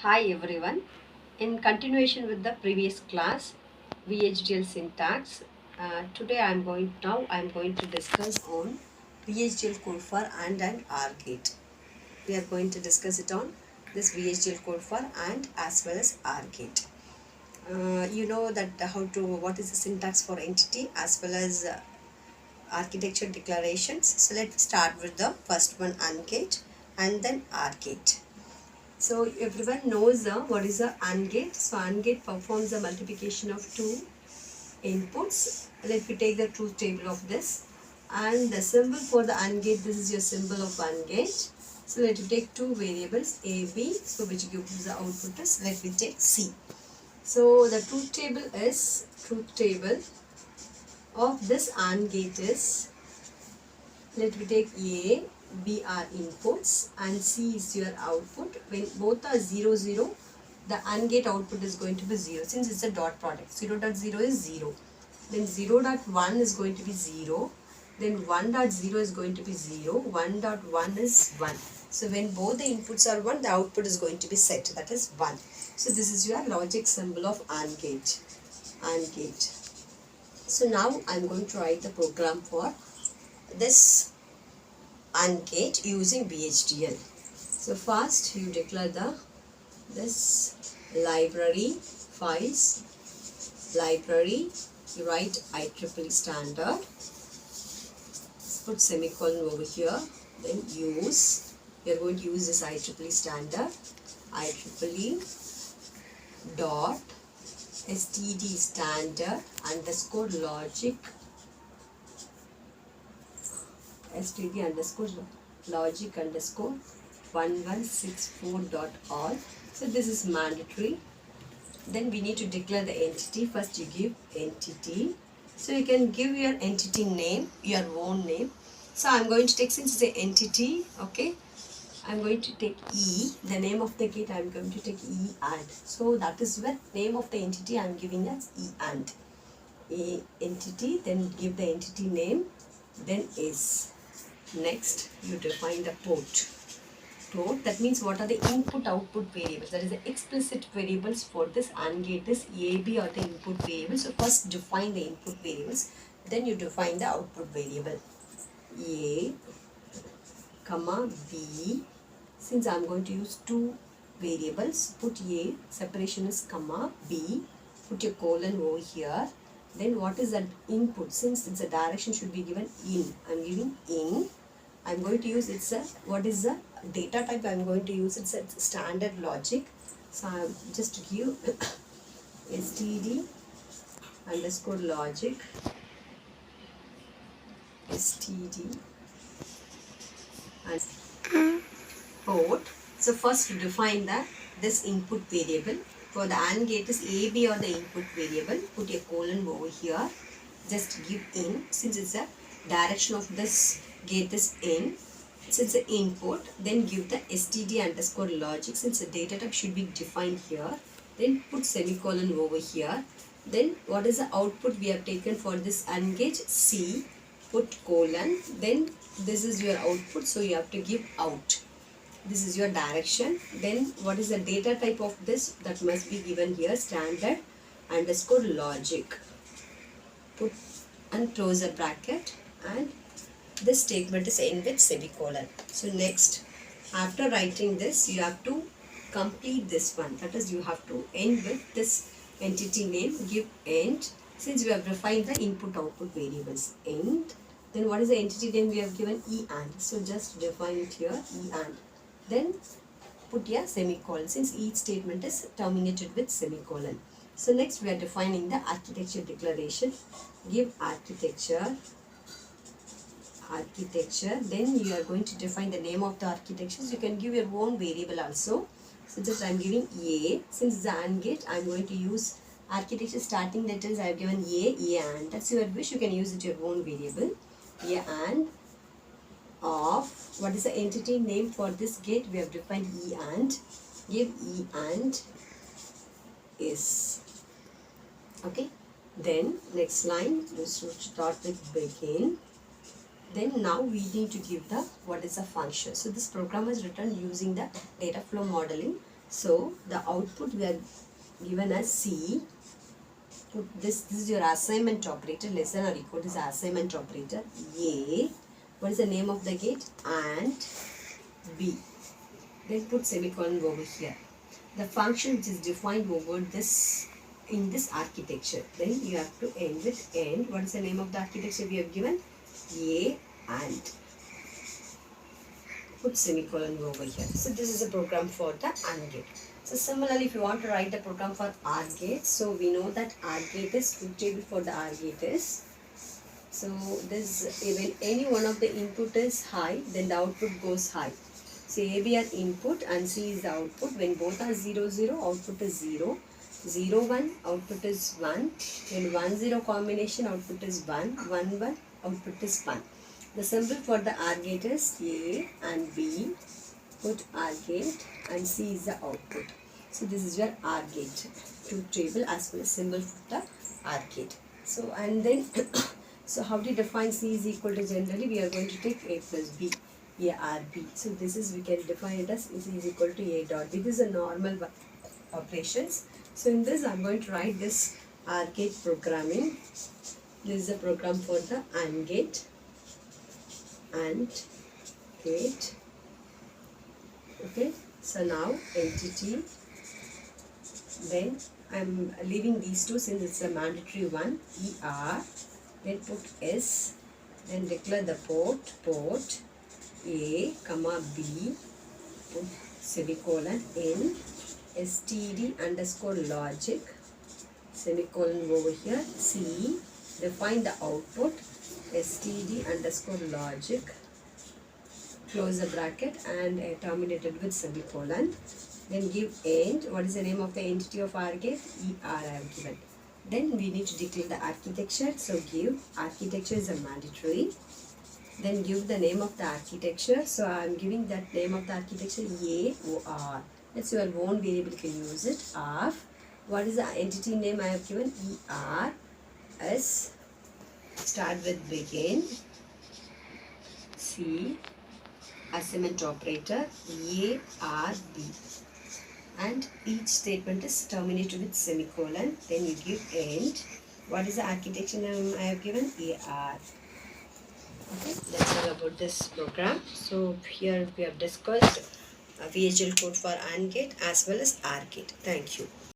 Hi everyone. In continuation with the previous class, VHDL syntax, today I am going to discuss on VHDL code for and OR gate. We are going to discuss it on this VHDL code for and as well as OR gate. You know that what is the syntax for entity as well as architecture declarations. So let's start with the first one, AND gate and then OR gate. So everyone knows what is a AND gate. So AND gate performs the multiplication of two inputs. Let me take the truth table of this. And the symbol for the AND gate, this is your symbol of AND gate. So let me take two variables A, B, so which gives the output is, let me take C. So the truth table of this AND gate is, let me take A, B are inputs and C is your output. When both are 0, 0, the AND gate output is going to be 0 since it's a dot product. 0 dot 0 is 0. Then 0 dot 1 is going to be 0. Then 1 dot 0 is going to be 0. 1 dot 1 is 1. So when both the inputs are 1, the output is going to be set. That is 1. So this is your logic symbol of AND gate. AND gate. So now I am going to write the program for this AND gate using VHDL. So first you declare this library files, library, you write IEEE standard, put semicolon over here, then use, you are going to use this IEEE standard, IEEE dot std standard underscore logic std underscore logic underscore 1164.all. So this is mandatory. Then we need to declare the entity. First you give entity. So you can give your entity name, your own name. So I'm going to take, since it's an entity, okay, I'm going to take E, the name of the gate I'm going to take E and. So that is where name of the entity I'm giving as E and. A entity, then give the entity name, then is. Next, you define the port. Port, that means what are the input output variables, that is the explicit variables for this AND gate is A, B are the input variables. So first define the input variables, then you define the output variable. A, comma, B, since I am going to use two variables, put A, separation is comma, B, put your colon over here. Then what is that input, since it's a direction should be given in, I am giving in. I am going to use what is the data type I am going to use, it's a standard logic. So I just give std underscore logic std and port. So first to define this input variable. For the AND gate is A, B or the input variable. Put a colon over here. Just give in. Since it's a direction of this gate is in. Since the input, then give the std underscore logic. Since the data type should be defined here. Then put semicolon over here. Then what is the output we have taken for this AND gate? C. Put colon. Then this is your output. So you have to give out. This is your direction. Then what is the data type of this? That must be given here, standard underscore logic. Put and close a bracket, and this statement is end with semicolon. So next, after writing this, you have to complete this one. That is, you have to end with this entity name, give end. Since we have defined the input output variables, end. Then what is the entity name we have given? E and. So just define it here, E and. Then put a semicolon, since each statement is terminated with semicolon. So next we are defining the architecture declaration. Give architecture. Then you are going to define the name of the architectures. You can give your own variable also. So just I am giving A. Since it's the AND gate, I am going to use architecture starting letters. I have given A and. That's your wish. You can use it your own variable. A and of, what is the entity name for this gate? We have defined E and. Give E and is. Okay. Then next line, you should start with begin. Then now we need to give the what is a function. So this program is written using the data flow modeling. So the output we are given as C. Put this is your assignment operator, less than or equal to the assignment operator. A, what is the name of the gate? And B. Then put semicolon over here. The function which is defined over this in this architecture. Then you have to end with end. What is the name of the architecture we have given? A and. Put semicolon over here. So this is a program for the AND gate. So similarly, if you want to write the program for OR gate, so we know that OR gate is truth table for the OR gate is. So this, when any one of the input is high, then the output goes high. So AB are input and C is the output. When both are 0, 0, output is 0. 0, 1, output is 1. When 1, 0 combination, output is 1. 1, 1, output is 1. The symbol for the OR gate is A and B. Put OR gate and C is the output. So this is your OR gate truth table as well as symbol for the OR gate. So and then so how to define C is equal to, generally we are going to take A plus B. A R B. So this is, we can define it as C is equal to A dot B. This is a normal operations. So in this I am going to write this OR gate programming. This is a program for the AND gate. AND gate. Okay, so now entity, then I am leaving these two since it's a mandatory one. ER, then put S, then declare the port A, comma B, put semicolon N, std underscore logic, semicolon over here, C, define the output, std underscore logic, close the bracket and terminated with semicolon. Then give end. What is the name of the entity of OR gate? ER I have given. Then we need to declare the architecture. So give architecture is a mandatory. Then give the name of the architecture. So I am giving that name of the architecture AOR. That's your own variable, you can use it. Of what is the entity name I have given? ER S. Start with begin. C. Assignment operator A, R, B, and each statement is terminated with semicolon. Then you give end. What is the architecture name I have given? AR. Okay, that's all about this program. So here we have discussed VHDL code for AND gate as well as OR gate. Thank you.